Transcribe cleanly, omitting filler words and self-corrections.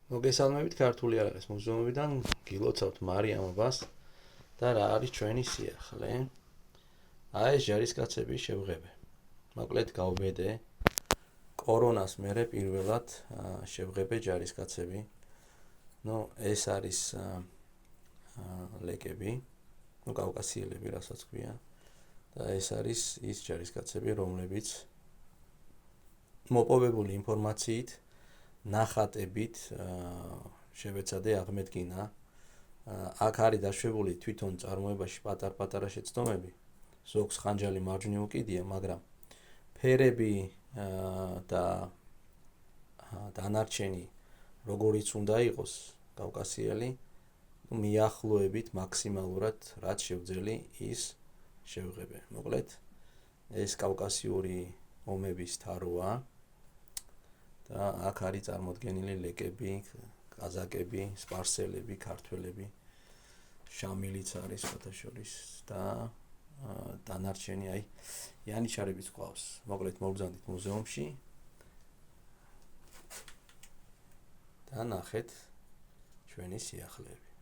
მოგესალმებით ქართული არაღის მუზეუმიდან, გილოცავთ მარიამობას და რა არის ჩვენი სიახლე. ეს ჯარისკაცების შევღებე. მოკლედ გავბედე კორონას მერე პირველად შევღებე ჯარისკაცები. ეს არის ლეკები, კავკასიელები, რასაც ქვია. და ეს არის ის ჯარისკაცები, რომლებიც მოპოვებული ინფორმაციით ნახატებით შევეცადე აღმედგინა. აქ არის დაშვებული თვითონ წარმოებაში პატარ-პატარა შეცდომები. ზოგს ხანჯალი მარჯვნივ უკიდია, მაგრამ ფერები და დანარჩენი როგორიც უნდა იყოს კავკასიელი, მიახლოებით მაქსიმალურად რაც შევძელი ის შევღებე. მოკლედ ეს კავკასიური ომების თაროა. და აქ არის წარმოდგენილი ლეკები, კაზაკები, სპარსელები, ქართველები, შამილიც არის ფათაშორის და დანარჩენი იანიჩარებიც ყავს. მოკლედ მოვბრძანდით მუზეუმში და ნახეთ ჩვენი სიახლეები.